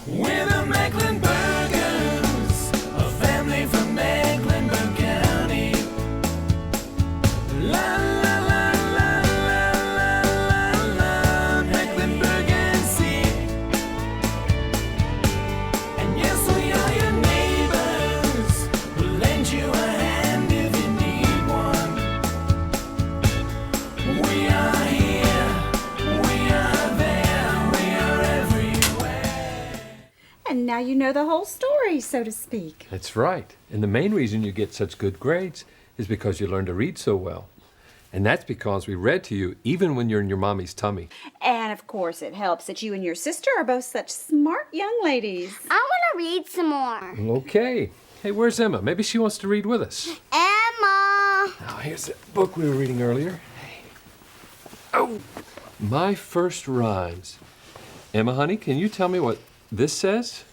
We're the Mecklenburgers, a family from Mecklenburg County. La la la la la la la la, Mecklenburgers. And yes, we are your neighbors. We'll lend you a hand if you need one. We are here, we are there, we are everywhere. And now you know the whole story, so to speak. That's right. And the main reason you get such good grades is because you learn to read so well. And that's because we read to you even when you're in your mommy's tummy. And of course it helps that you and your sister are both such smart young ladies. I want to read some more. Okay. Hey, where's Emma? Maybe she wants to read with us. Emma! Now, here's the book we were reading earlier. Oh, My First Rhymes. Emma, honey, can you tell me what this says?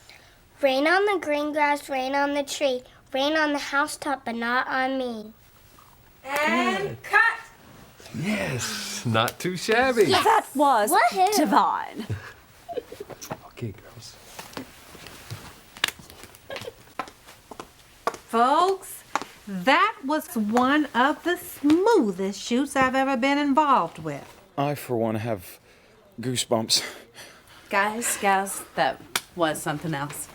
Rain on the green grass, rain on the tree, rain on the housetop, but not on me. And cut! Yes, not too shabby. Yes. That was Woohoo. divine. Okay, girls. Folks, that was one of the smoothest shoots I've ever been involved with. I, for one, have goosebumps. Guys, that was something else.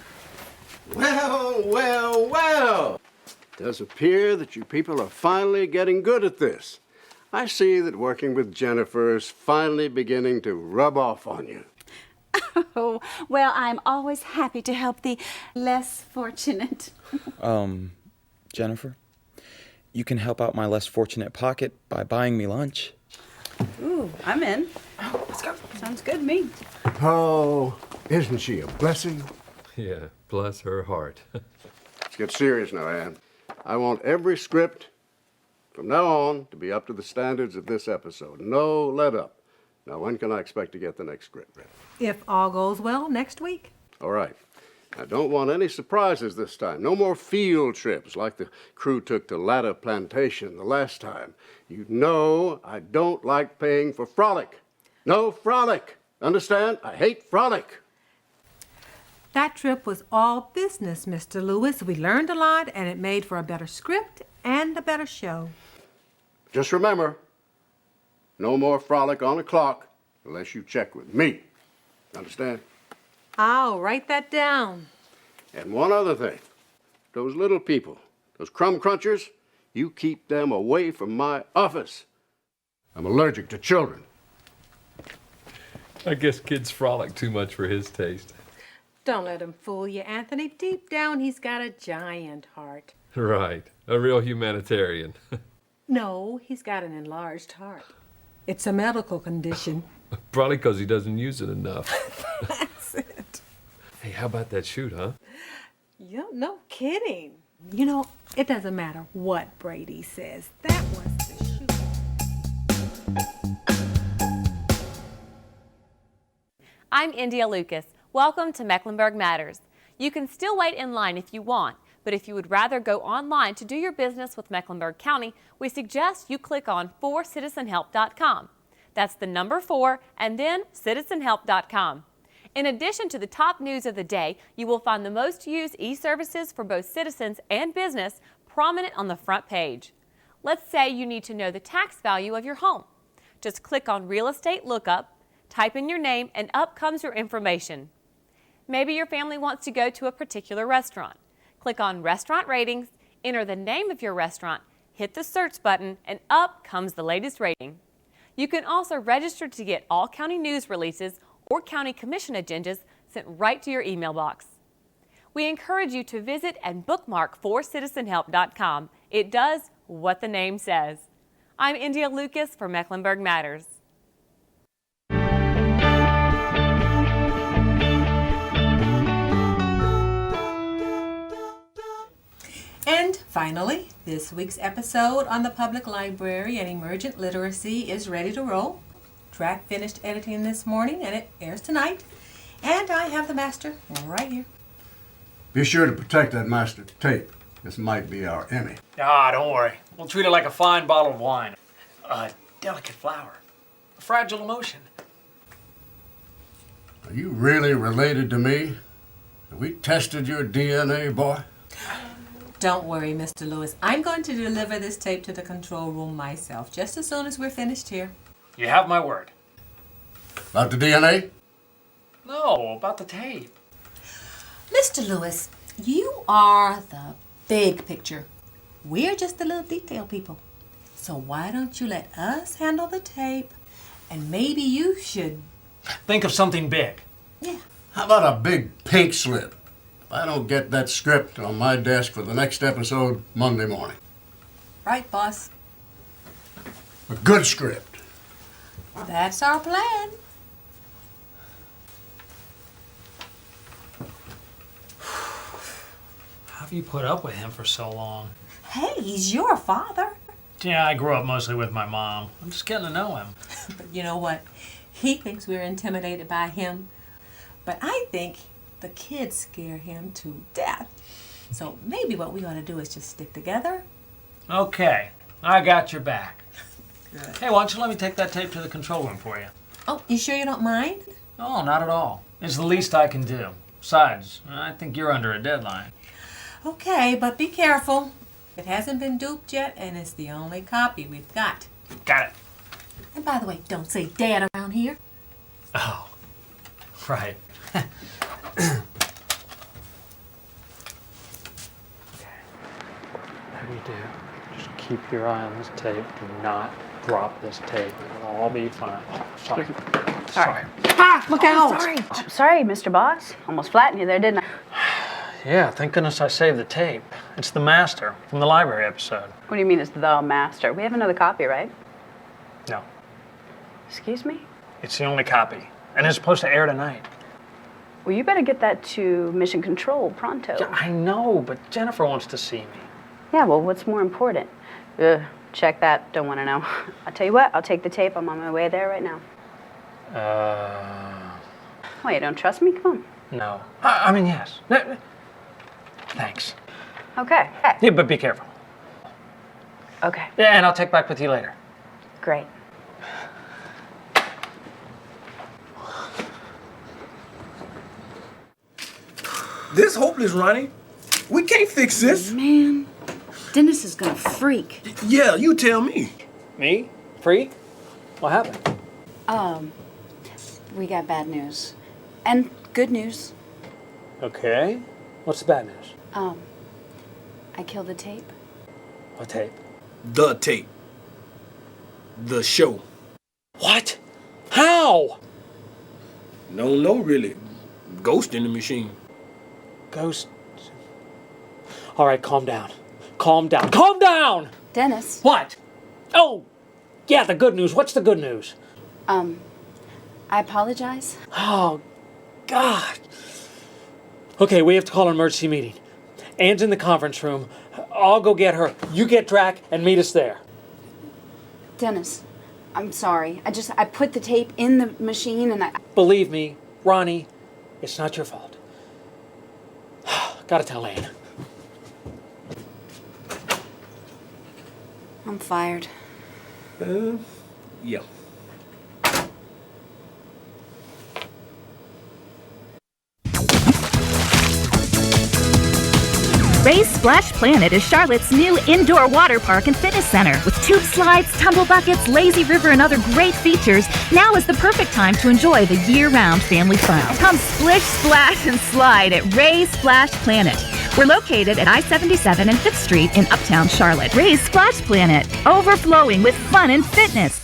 Well, well, well. It does appear that you people are finally getting good at this. I see that working with Jennifer is finally beginning to rub off on you. Oh, well, I'm always happy to help the less fortunate. Jennifer, you can help out my less fortunate pocket by buying me lunch. Ooh, I'm in. Let's go. Sounds good to me. Oh, isn't she a blessing? Yeah, bless her heart. Let's get serious now, Ann. I want every script from now on to be up to the standards of this episode. No let up. Now, when can I expect to get the next script ready? If all goes well, next week. All right. I don't want any surprises this time. No more field trips like the crew took to Latta Plantation the last time. You know I don't like paying for frolic. No frolic. Understand? I hate frolic. That trip was all business, Mr. Lewis. We learned a lot, and it made for a better script and a better show. Just remember, no more frolic on the clock unless you check with me. Understand? I'll write that down. And one other thing. Those little people, those crumb crunchers, you keep them away from my office. I'm allergic to children. I guess kids frolic too much for his taste. Don't let him fool you, Anthony. Deep down, he's got a giant heart. Right, a real humanitarian. No, he's got an enlarged heart. It's a medical condition. Probably because he doesn't use it enough. That's it. Hey, how about that shoot, huh? No kidding. You know, it doesn't matter what Brady says. That was the shoot. I'm India Lucas. Welcome to Mecklenburg Matters. You can still wait in line if you want, but if you would rather go online to do your business with Mecklenburg County, we suggest you click on 4citizenhelp.com. That's the number 4 and then citizenhelp.com. In addition to the top news of the day, you will find the most used e-services for both citizens and business prominent on the front page. Let's say you need to know the tax value of your home. Just click on Real Estate Lookup, type in your name, and up comes your information. Maybe your family wants to go to a particular restaurant. Click on Restaurant Ratings, enter the name of your restaurant, hit the search button, and up comes the latest rating. You can also register to get all county news releases or county commission agendas sent right to your email box. We encourage you to visit and bookmark 4citizenhelp.com. It does what the name says. I'm India Lucas for Mecklenburg Matters. And finally, this week's episode on the Public Library and Emergent Literacy is ready to roll. Track finished editing this morning and it airs tonight. And I have the master right here. Be sure to protect that master tape. This might be our Emmy. Ah, don't worry. We'll treat it like a fine bottle of wine. A delicate flower. A fragile emotion. Are you really related to me? Have we tested your DNA, boy? Don't worry, Mr. Lewis. I'm going to deliver this tape to the control room myself, just as soon as we're finished here. You have my word. About the DNA? No, about the tape. Mr. Lewis, you are the big picture. We're just the little detail people. So why don't you let us handle the tape, and maybe you should... Think of something big. Yeah. How about a big pink slip? If I don't get that script on my desk for the next episode Monday morning. Right, boss. A good script. That's our plan. How have you put up with him for so long? Hey, he's your father. Yeah, I grew up mostly with my mom. I'm just getting to know him. But you know what? He thinks we're intimidated by him. But I think the kids scare him to death. So maybe what we ought to do is just stick together. Okay, I got your back. Good. Hey, why don't you let me take that tape to the control room for you? Oh, you sure you don't mind? No, not at all. It's the least I can do. Besides, I think you're under a deadline. Okay, but be careful. It hasn't been duped yet, and it's the only copy we've got. Got it. And by the way, don't say Dad around here. Oh, right. Whatever you do, just keep your eye on this tape. Do not drop this tape. It'll all be fine. Sorry. Sorry. Ah, look out! Sorry. Oh, sorry, Mr. Boss. Almost flattened you there, didn't I? Yeah, thank goodness I saved the tape. It's the master from the library episode. What do you mean it's the master? We have another copy, right? No, Excuse me? it's the only copy. And it's supposed to air tonight. Well, you better get that to Mission Control pronto. Yeah, I know, but Jennifer wants to see me. Yeah, well, what's more important? Check that. Don't want to know. I'll tell you what. I'll take the tape. I'm on my way there right now. Oh, you don't trust me? Come No. I mean, yes. No, thanks. on. Okay. Yeah, but be careful. Okay. Yeah, and I'll check back with you later. Great. This hopeless, Ronnie. We can't fix this. Man, Dennis is gonna freak. Yeah, you tell me. Me? Free? What happened? We got bad news. And good news. Okay. What's the bad news? I killed the tape. What tape? The tape. The show. What? How? No, really. Ghost in the machine. Ghost. All right, calm down. Calm down. Calm down! Dennis. What? Oh, yeah, the good news. What's the good news? I apologize. Oh, God. Okay, we have to call an emergency meeting. Anne's in the conference room. I'll go get her. You get Drac and meet us there. Dennis, I'm sorry. I put the tape in the machine and I... Believe me, Ronnie, it's not your fault. Gotta tell Anne. I'm fired. Yeah. Ray's Splash Planet is Charlotte's new indoor water park and fitness center. With tube slides, tumble buckets, lazy river, and other great features, now is the perfect time to enjoy the year-round family fun. Come splish, splash, and slide at Ray's Splash Planet. We're located at I-77 and 5th Street in Uptown Charlotte. Ray's Splash Planet, overflowing with fun and fitness.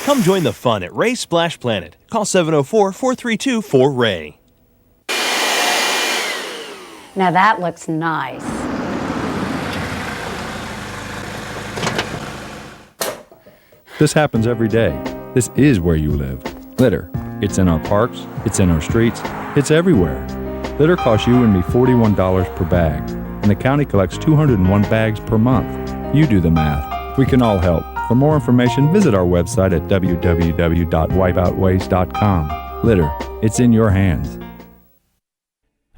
Come join the fun at Ray's Splash Planet. Call 704-432-4RAY. Now that looks nice. This happens every day. This is where you live. Litter. It's in our parks. It's in our streets. It's everywhere. Litter costs you and me $41 per bag, and the county collects 201 bags per month. You do the math. We can all help. For more information, visit our website at www.wipeoutwaste.com. Litter. It's in your hands.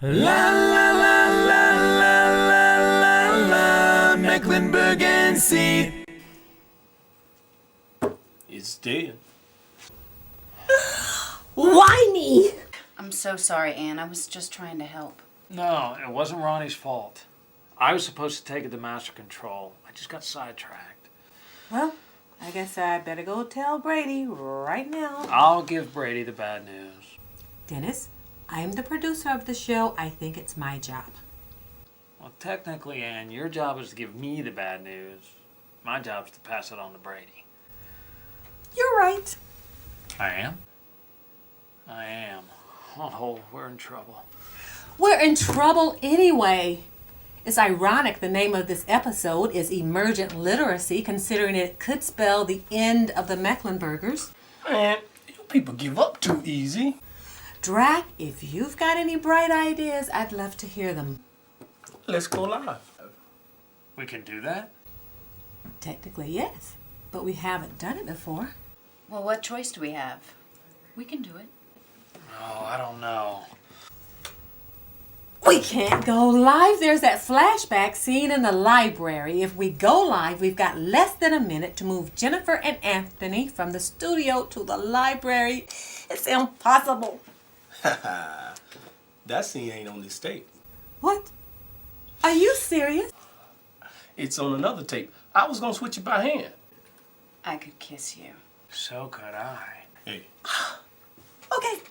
La la la la la la la la, Mecklenburgers. It's dead. Whiny! I'm so sorry, Anne. I was just trying to help. No, it wasn't Ronnie's fault. I was supposed to take it to master control. I just got sidetracked. Well, I guess I better go tell Brady right now. I'll give Brady the bad news. Dennis, I'm the producer of the show. I think it's my job. Well, technically, Ann, your job is to give me the bad news. My job's to pass it on to Brady. You're right. I am? I am. Oh, we're in trouble. We're in trouble anyway. It's ironic the name of this episode is Emergent Literacy, considering it could spell the end of the Mecklenburgers. Man, you people give up too easy. Drac, if you've got any bright ideas, I'd love to hear them. Let's go live. We can do that? Technically, yes, but we haven't done it before. Well, what choice do we have? We can do it. Oh, I don't know. We can't go live. There's that flashback scene in the library. If we go live, we've got less than a minute to move Jennifer and Anthony from the studio to the library. It's impossible. That scene ain't on this tape. What? Are you serious? It's on another tape. I was gonna switch it by hand. I could kiss you. So could I. Hey.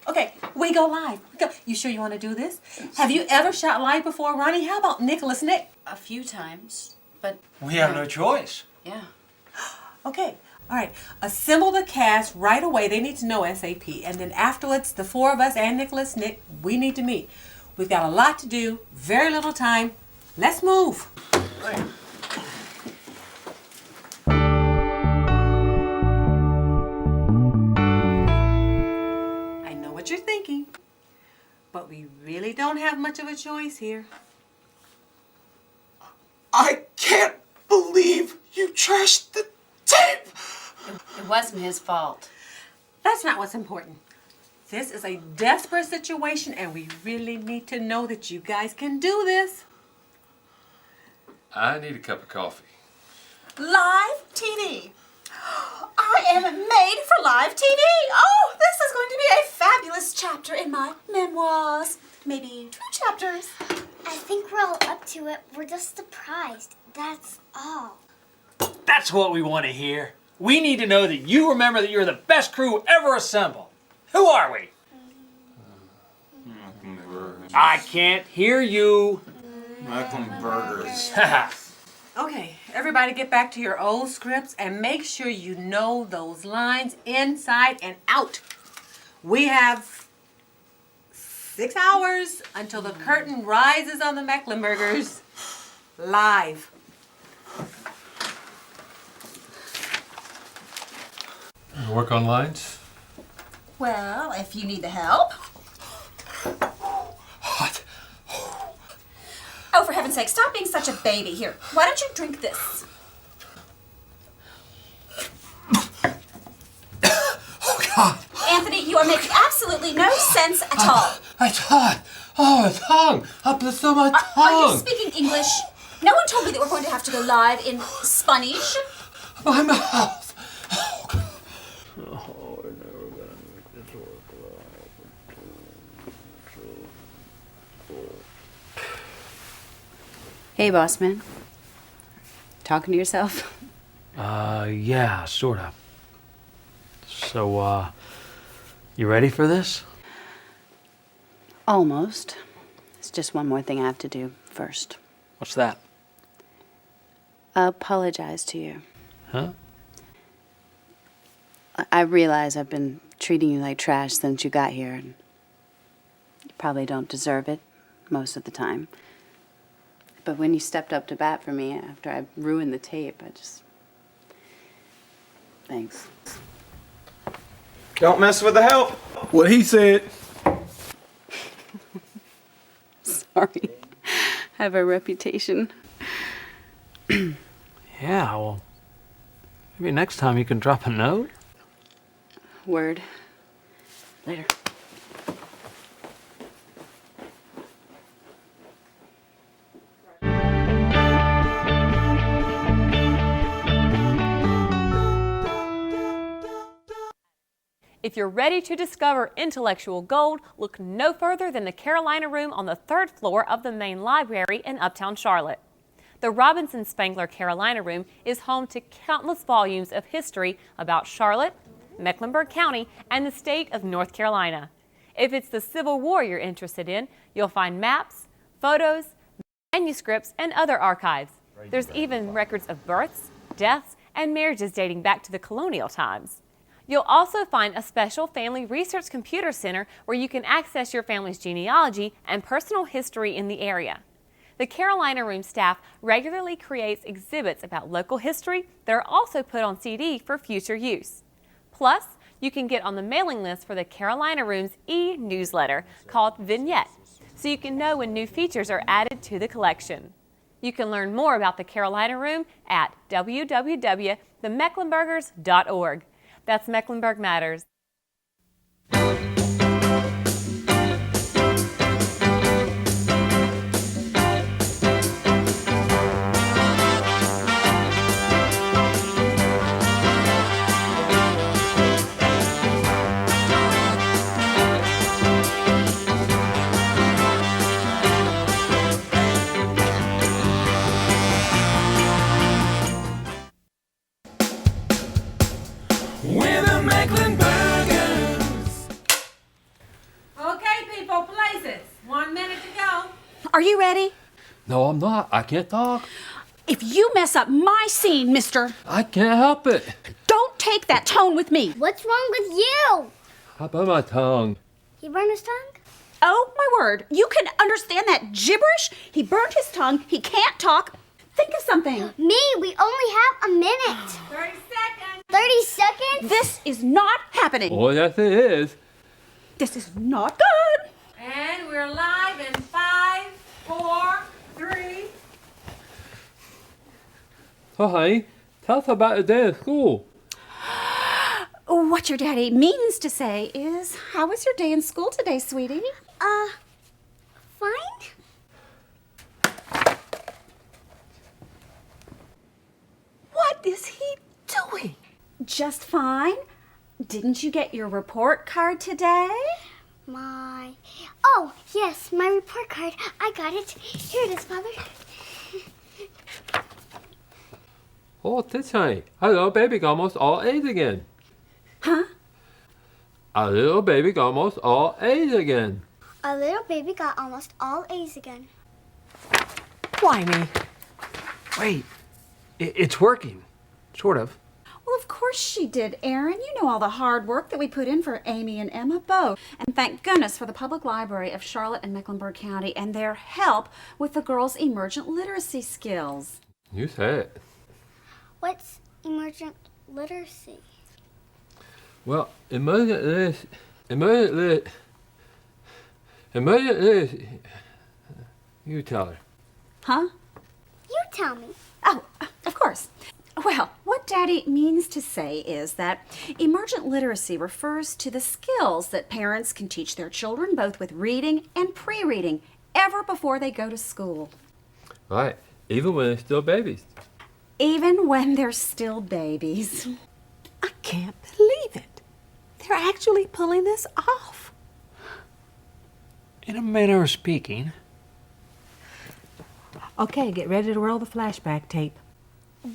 Okay, we go live. Go. You sure you want to do this? Have you ever shot live before, Ronnie? How about Nicholas Nick? A few times, but... We have no choice. Yeah. Okay, all right. Assemble the cast right away. They need to know SAP. And then afterwards, the four of us and Nicholas Nick, we need to meet. We've got a lot to do, very little time. Let's move. Right. What you're thinking, but we really don't have much of a choice here. I can't believe you trashed the tape! It wasn't his fault. That's not what's important. This is a desperate situation, and we really need to know that you guys can do this. I need a cup of coffee. Live TV. I am made for live TV. Oh, this is going to be a fabulous chapter in my memoirs. Maybe 2 chapters. I think we're all up to it. We're just surprised. That's all. That's what we want to hear. We need to know that you remember that you're the best crew ever assembled. Who are we? I can't hear you. Mecklenburgers. Okay, everybody get back to your old scripts and make sure you know those lines inside and out. We have 6 hours until the curtain rises on the Mecklenburgers live. Work on lines? Well, if you need the help. Hot. Oh, for heaven's sake, stop being such a baby. Here, why don't you drink this? Oh, God. Anthony, you are making absolutely no sense at all. It's hot. Oh, the tongue. Up the so my tongue. Are you speaking English? No one told me that we're going to have to go live in Spanish. My mouth. Hey, boss man. Talking to yourself? Yeah, sort of. So, you ready for this? Almost. It's just one more thing I have to do first. What's that? Apologize to you. Huh? I realize I've been treating you like trash since you got here, and you probably don't deserve it most of the time. But when you stepped up to bat for me after I ruined the tape, I just... Thanks. Don't mess with the help. What he said. Sorry. I have a reputation. Yeah, well, maybe next time you can drop a note. Word. Later. If you're ready to discover intellectual gold, look no further than the Carolina Room on the 3rd floor of the main library in Uptown Charlotte. The Robinson Spangler Carolina Room is home to countless volumes of history about Charlotte, Mecklenburg County, and the state of North Carolina. If it's the Civil War you're interested in, you'll find maps, photos, manuscripts, and other archives. There's even records of births, deaths, and marriages dating back to the colonial times. You'll also find a special family research computer center where you can access your family's genealogy and personal history in the area. The Carolina Room staff regularly creates exhibits about local history that are also put on CD for future use. Plus, you can get on the mailing list for the Carolina Room's e-newsletter called Vignette, so you can know when new features are added to the collection. You can learn more about the Carolina Room at www.themecklenburgers.org. That's Mecklenburg Matters. We're the Mecklenburgers. Okay, people, places. 1 minute to go. Are you ready? No, I'm not. I can't talk. If you mess up my scene, mister, I can't help it. don't take that tone with me. What's wrong with you? How about my tongue? He burned his tongue? Oh, my word. You can understand that gibberish? He burned his tongue. He can't talk. Think of something. Me, we only have a minute. 30 seconds. 30 seconds? This is not happening. Oh, yes, it is. This is not good. And we're live in 5, 4, 3. So, honey, tell us about your day at school. What your daddy means to say is, how was your day in school today, sweetie? Fine? What is he doing? Just fine. Didn't you get your report card today? Oh, yes, my report card. I got it. Here it is, Father. Oh, this honey. Our little baby got almost all A's again. Huh? Our little baby got almost all A's again. Our little baby got almost all A's again. Why me? Wait, it's working. Sort of. Well, of course she did, Aaron. You know all the hard work that we put in for Amy and Emma both. And thank goodness for the Public Library of Charlotte and Mecklenburg County and their help with the girls' emergent literacy skills. You say it. What's emergent literacy? Well, emergent literacy. You tell her. Huh? You tell me. Oh, of course. Well, what Daddy means to say is that emergent literacy refers to the skills that parents can teach their children both with reading and pre-reading ever before they go to school. Right, even when they're still babies. Even when they're still babies. I can't believe it. They're actually pulling this off. In a manner of speaking. Okay, get ready to roll the flashback tape.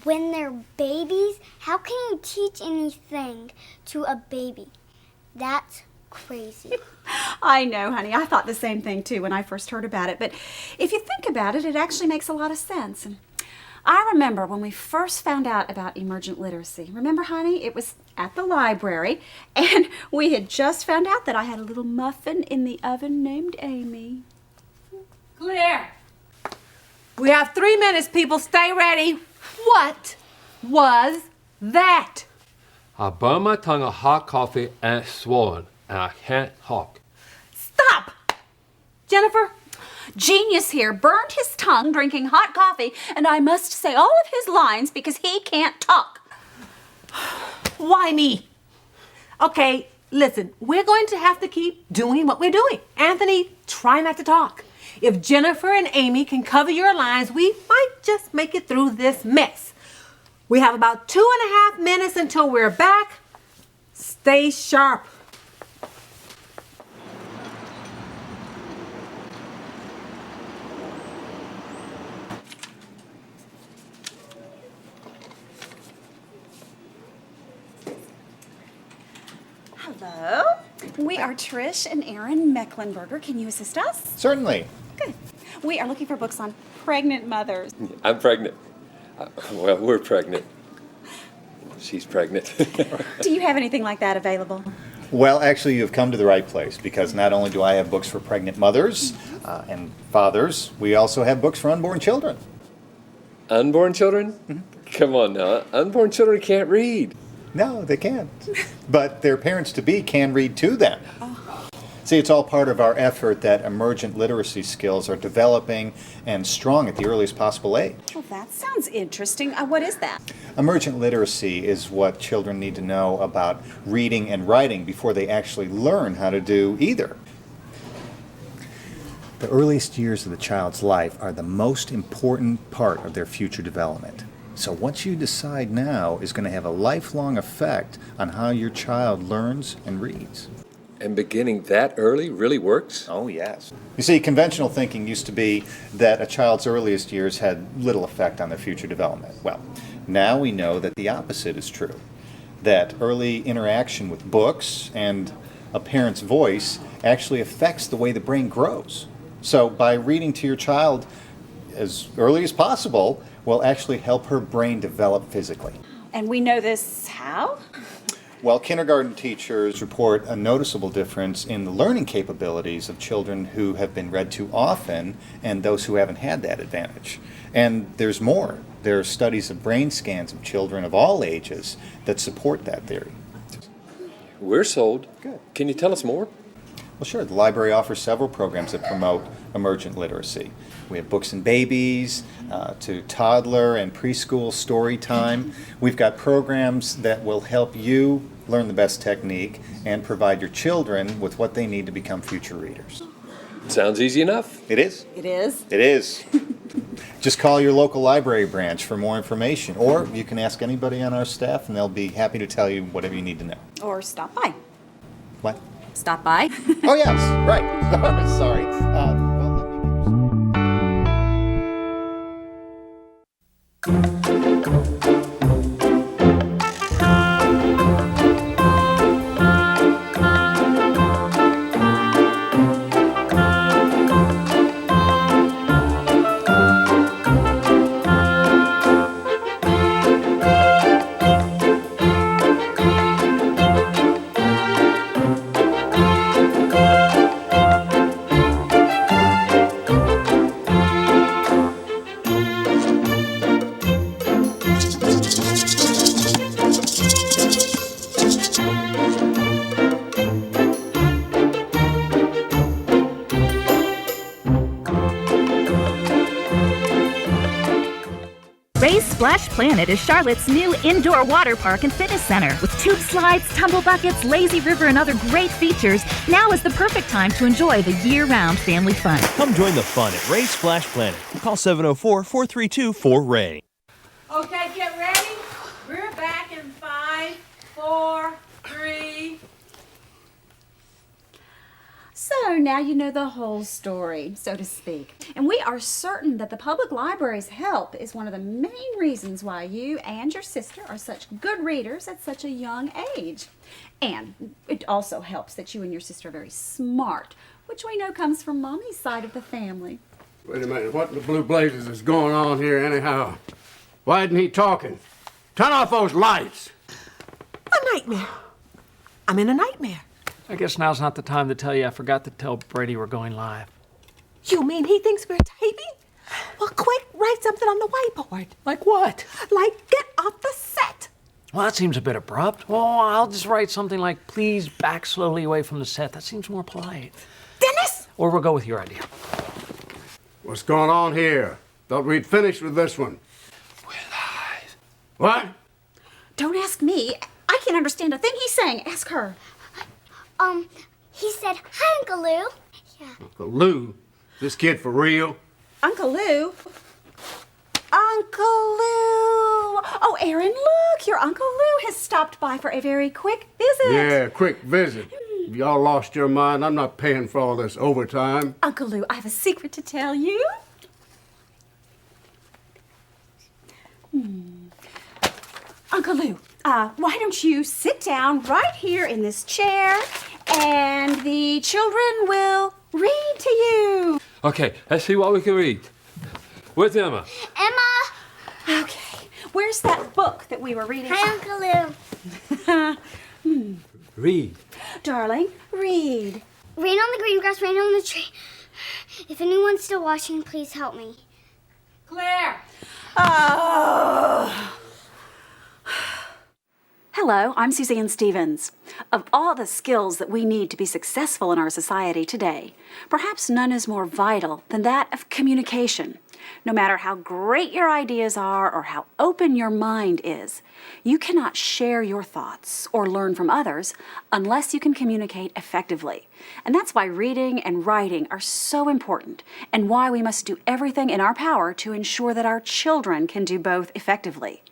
When they're babies, how can you teach anything to a baby? That's crazy. I know, honey. I thought the same thing, too, when I first heard about it. But if you think about it, it actually makes a lot of sense. And I remember when we first found out about emergent literacy. Remember, honey? It was at the library, and we had just found out that I had a little muffin in the oven named Amy. Clear. We have 3 minutes, people. Stay ready. What was that? I burned my tongue on hot coffee and it's swollen, and I can't talk. Stop! Jennifer, Genius here burned his tongue drinking hot coffee, and I must say all of his lines because he can't talk. Why me? Okay, listen, we're going to have to keep doing what we're doing. Anthony, try not to talk. If Jennifer and Amy can cover your lines, we might just make it through this mess. We have about 2.5 minutes until we're back. Stay sharp. Hello. We are Trish and Aaron Mecklenburger. Can you assist us? Certainly. Good. We are looking for books on pregnant mothers. I'm pregnant. Well, we're pregnant. She's pregnant. Do you have anything like that available? Well, actually, you've come to the right place because not only do I have books for pregnant mothers and fathers, we also have books for unborn children. Unborn children? Come on now. Unborn children can't read. No, they can't. But their parents-to-be can read to them. See, it's all part of our effort that emergent literacy skills are developing and strong at the earliest possible age. Well, that sounds interesting. What is that? Emergent literacy is what children need to know about reading and writing before they actually learn how to do either. The earliest years of the child's life are the most important part of their future development. So what you decide now is going to have a lifelong effect on how your child learns and reads. And beginning that early really works? Oh, yes. You see, conventional thinking used to be that a child's earliest years had little effect on their future development. Well, now we know that the opposite is true. That early interaction with books and a parent's voice actually affects the way the brain grows. So by reading to your child as early as possible will actually help her brain develop physically. And we know this how? Well, kindergarten teachers report a noticeable difference in the learning capabilities of children who have been read to often and those who haven't had that advantage. And there's more. There are studies of brain scans of children of all ages that support that theory. We're sold. Good. Can you tell us more? Well, sure. The library offers several programs that promote emergent literacy. We have books and babies, to toddler and preschool story time. We've got programs that will help you learn the best technique and provide your children with what they need to become future readers. Sounds easy enough. It is. It is? It is. Just call your local library branch for more information, or you can ask anybody on our staff and they'll be happy to tell you whatever you need to know. Or stop by. What? Stop by? Oh, yes, right. Sorry. Well, let me Ray's Splash Planet is Charlotte's new indoor water park and fitness center. With tube slides, tumble buckets, lazy river, and other great features, now is the perfect time to enjoy the year-round family fun. Come join the fun at Ray's Splash Planet. Call 704-432-4RAY. Okay, get ready. We're back in 5, 4, 3. So now you know the whole story, so to speak. And we are certain that the public library's help is one of the main reasons why you and your sister are such good readers at such a young age. And it also helps that you and your sister are very smart, which we know comes from Mommy's side of the family. Wait a minute, what in the blue blazes is going on here anyhow? Why isn't he talking? Turn off those lights! A nightmare. I'm in a nightmare. I guess now's not the time to tell you I forgot to tell Brady we're going live. You mean he thinks we're taping? Well, quick, write something on the whiteboard. Like what? Like, get off the set. Well, that seems a bit abrupt. Well, I'll just write something like, please back slowly away from the set. That seems more polite. Dennis! Or we'll go with your idea. What's going on here? Thought we'd finished with this one. We're live. What? Don't ask me. I can't understand a thing he's saying. Ask her. He said, hi, Uncle Lou. Yeah. Uncle Lou? This kid for real? Uncle Lou? Uncle Lou! Oh, Aaron, look! Your Uncle Lou has stopped by for a very quick visit. Yeah, quick visit. If y'all lost your mind, I'm not paying for all this overtime. Uncle Lou, I have a secret to tell you. Uncle Lou, Why don't you sit down right here in this chair, and the children will read to you. Okay, let's see what we can read. Where's Emma? Emma! Okay, where's that book that we were reading? Hi, Uncle Lou. Read. Darling, read. Rain on the green grass, rain on the tree. If anyone's still watching, please help me. Claire! Oh. Hello, I'm Suzanne Stevens. Of all the skills that we need to be successful in our society today, perhaps none is more vital than that of communication. No matter how great your ideas are or how open your mind is, you cannot share your thoughts or learn from others unless you can communicate effectively. And that's why reading and writing are so important, and why we must do everything in our power to ensure that our children can do both effectively.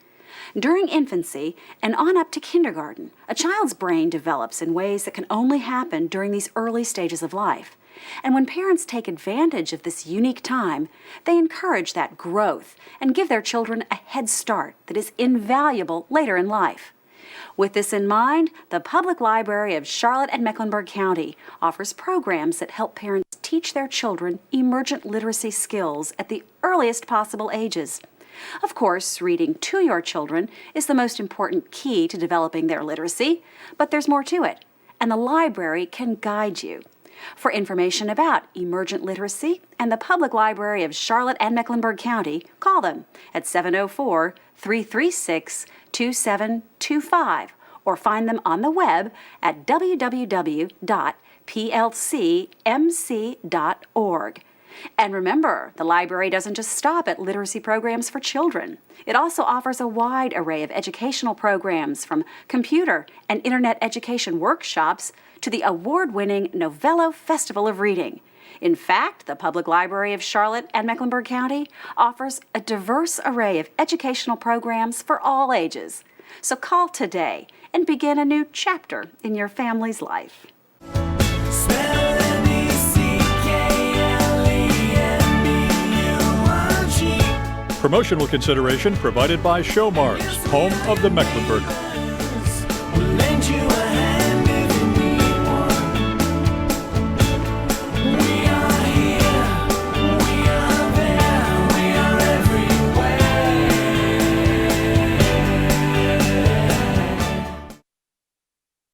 During infancy and on up to kindergarten, a child's brain develops in ways that can only happen during these early stages of life. And when parents take advantage of this unique time, they encourage that growth and give their children a head start that is invaluable later in life. With this in mind, the Public Library of Charlotte and Mecklenburg County offers programs that help parents teach their children emergent literacy skills at the earliest possible ages. Of course, reading to your children is the most important key to developing their literacy, but there's more to it, and the library can guide you. For information about emergent literacy and the Public Library of Charlotte and Mecklenburg County, call them at 704-336-2725 or find them on the web at www.plcmc.org. And remember, the library doesn't just stop at literacy programs for children. It also offers a wide array of educational programs, from computer and internet education workshops to the award-winning Novello Festival of Reading. In fact, the Public Library of Charlotte and Mecklenburg County offers a diverse array of educational programs for all ages. So call today and begin a new chapter in your family's life. Promotional consideration provided by Showmarks, home of the Mecklenburgers.